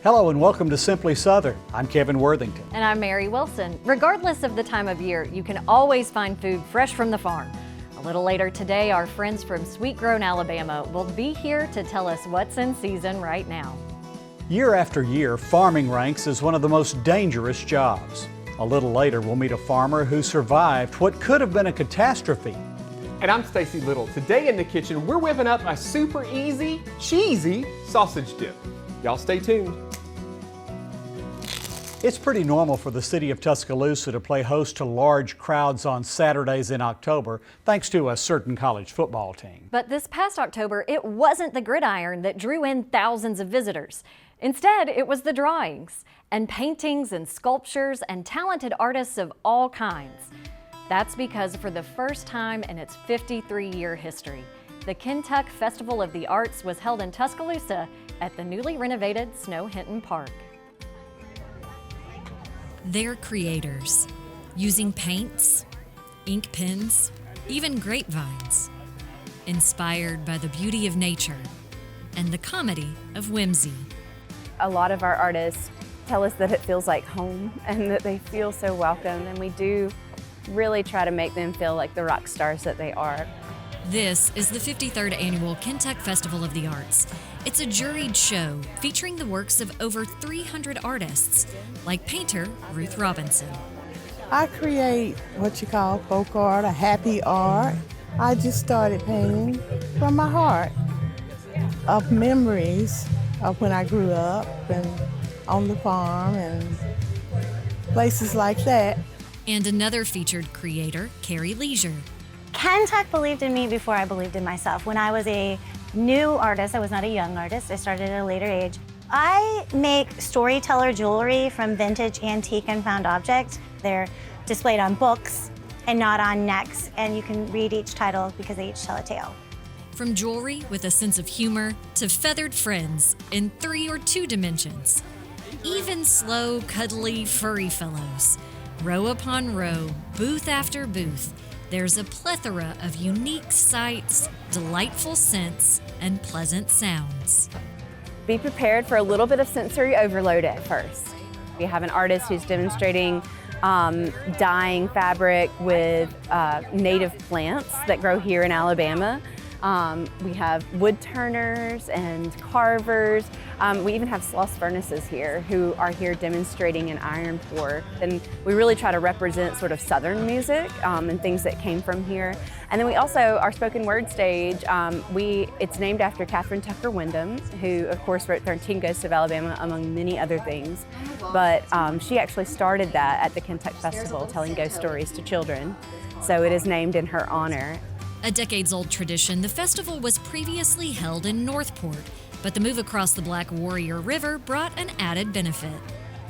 Hello and welcome to Simply Southern. I'm Kevin Worthington. And I'm Mary Wilson. Regardless of the time of year, you can always find food fresh from the farm. A little later today, our friends from Sweet Grown, Alabama will be here to tell us what's in season right now. Year after year, farming ranks as one of the most dangerous jobs. A little later, we'll meet a farmer who survived what could have been a catastrophe. And I'm Stacy Little. Today in the kitchen, we're whipping up a super easy, cheesy sausage dip. Y'all stay tuned. It's pretty normal for the city of Tuscaloosa to play host to large crowds on Saturdays in October, thanks to a certain college football team. But this past October, it wasn't the gridiron that drew in thousands of visitors. Instead, it was the drawings and paintings and sculptures and talented artists of all kinds. That's because for the first time in its 53-year history, the Kentuck Festival of the Arts was held in Tuscaloosa at the newly renovated Snow Hinton Park. They're creators, using paints, ink pens, even grapevines, inspired by the beauty of nature and the comedy of whimsy. A lot of our artists tell us that it feels like home and that they feel so welcome, and we do really try to make them feel like the rock stars that they are. This is the 53rd Annual Kentuck Festival of the Arts. It's a juried show featuring the works of over 300 artists, like painter Ruth Robinson. I create what you call folk art, a happy art. I just started painting from my heart of memories of when I grew up and on the farm and places like that. And another featured creator, Carrie Leisure. Kentuck believed in me before I believed in myself. When I was a new artist, I was not a young artist, I started at a later age. I make storyteller jewelry from vintage, antique, and found objects. They're displayed on books and not on necks, and you can read each title because they each tell a tale. From jewelry with a sense of humor to feathered friends in 3 or 2 dimensions. Even slow, cuddly, furry fellows. Row upon row, booth after booth, there's a plethora of unique sights, delightful scents, and pleasant sounds. Be prepared for a little bit of sensory overload at first. We have an artist who's demonstrating dyeing fabric with native plants that grow here in Alabama. We have wood turners and carvers. We even have sloss furnaces here who are here demonstrating an iron pour. And we really try to represent sort of Southern music and things that came from here. And then we also, our spoken word stage, it's named after Catherine Tucker Wyndham, who of course wrote 13 Ghosts of Alabama, among many other things. But she actually started that at the Kentuck Festival, telling ghost stories to children. So it is named in her honor. A decades-old tradition, the festival was previously held in Northport, but the move across the Black Warrior River brought an added benefit.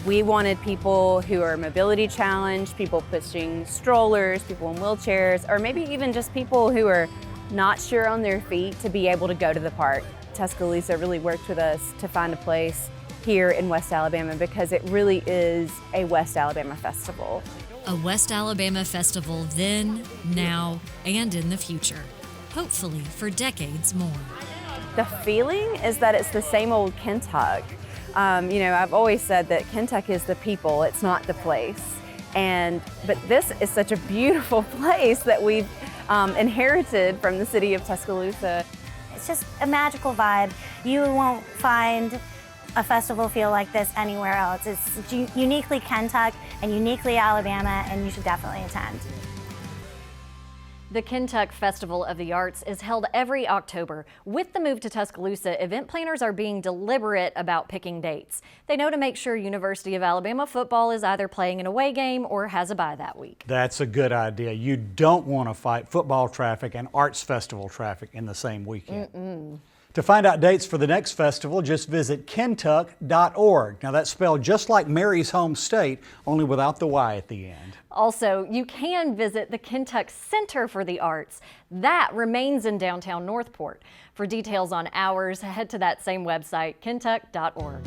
We wanted people who are mobility challenged, people pushing strollers, people in wheelchairs, or maybe even just people who are not sure on their feet to be able to go to the park. Tuscaloosa really worked with us to find a place here in West Alabama because it really is a West Alabama festival. A West Alabama festival then, now, and in the future. Hopefully for decades more. The feeling is that it's the same old Kentuck. I've always said that Kentuck is the people, it's not the place. But this is such a beautiful place that we've inherited from the city of Tuscaloosa. It's just a magical vibe. You won't find a festival feel like this anywhere else. It's uniquely Kentuck and uniquely Alabama, and you should definitely attend. The Kentuck Festival of the Arts is held every October. With the move to Tuscaloosa, event planners are being deliberate about picking dates. They know to make sure University of Alabama football is either playing an away game or has a bye that week. That's a good idea. You don't want to fight football traffic and arts festival traffic in the same weekend. To find out dates for the next festival, just visit kentuck.org. Now that's spelled just like Mary's home state, only without the Y at the end. Also, you can visit the Kentuck Center for the Arts. That remains in downtown Northport. For details on hours, head to that same website, kentuck.org.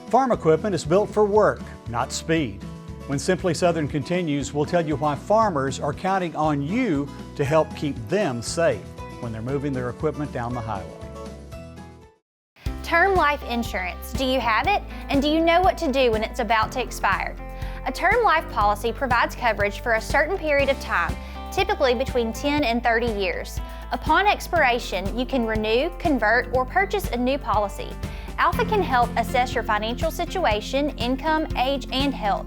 Farm equipment is built for work, not speed. When Simply Southern continues, we'll tell you why farmers are counting on you to help keep them safe when they're moving their equipment down the highway. Term life insurance. Do you have it? And do you know what to do when it's about to expire? A term life policy provides coverage for a certain period of time, typically between 10 and 30 years. Upon expiration, you can renew, convert, or purchase a new policy. Alpha can help assess your financial situation, income, age, and health.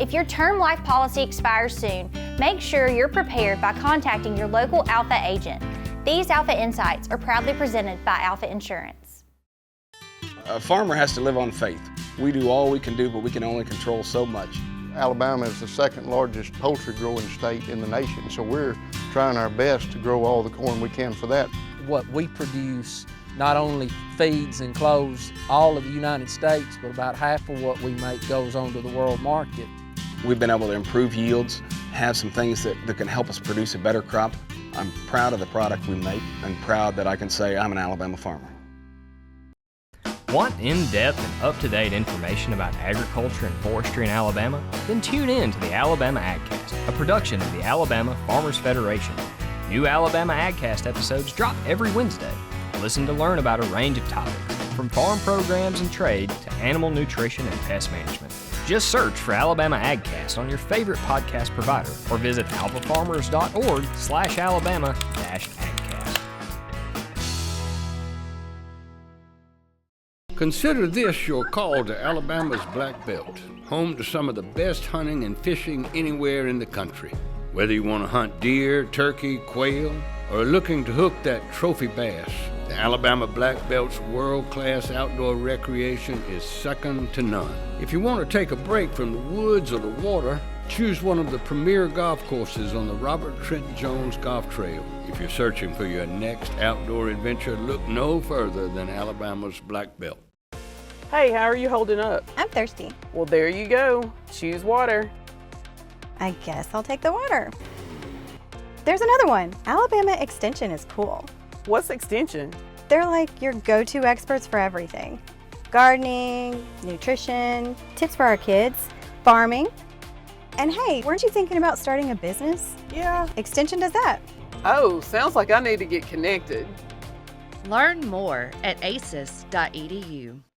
If your term life policy expires soon, make sure you're prepared by contacting your local Alpha agent. These Alpha Insights are proudly presented by Alpha Insurance. A farmer has to live on faith. We do all we can do, but we can only control so much. Alabama is the second largest poultry growing state in the nation, so we're trying our best to grow all the corn we can for that. What we produce not only feeds and clothes all of the United States, but about half of what we make goes on to the world market. We've been able to improve yields, have some things that can help us produce a better crop. I'm proud of the product we make and proud that I can say I'm an Alabama farmer. Want in-depth and up-to-date information about agriculture and forestry in Alabama? Then tune in to the Alabama AgCast, a production of the Alabama Farmers Federation. New Alabama AgCast episodes drop every Wednesday. Listen to learn about a range of topics, from farm programs and trade to animal nutrition and pest management. Just search for Alabama AgCast on your favorite podcast provider or visit alphafarmers.org/Alabama-AgCast. Consider this your call to Alabama's Black Belt, home to some of the best hunting and fishing anywhere in the country. Whether you want to hunt deer, turkey, quail, or are looking to hook that trophy bass, the Alabama Black Belt's world-class outdoor recreation is second to none. If you want to take a break from the woods or the water, choose one of the premier golf courses on the Robert Trent Jones Golf Trail. If you're searching for your next outdoor adventure, look no further than Alabama's Black Belt. Hey, how are you holding up? I'm thirsty. Well, there you go. Choose water. I guess I'll take the water. There's another one. Alabama Extension is cool. What's Extension? They're like your go-to experts for everything. Gardening, nutrition, tips for our kids, farming. And hey, weren't you thinking about starting a business? Yeah. Extension does that. Oh, sounds like I need to get connected. Learn more at aces.edu.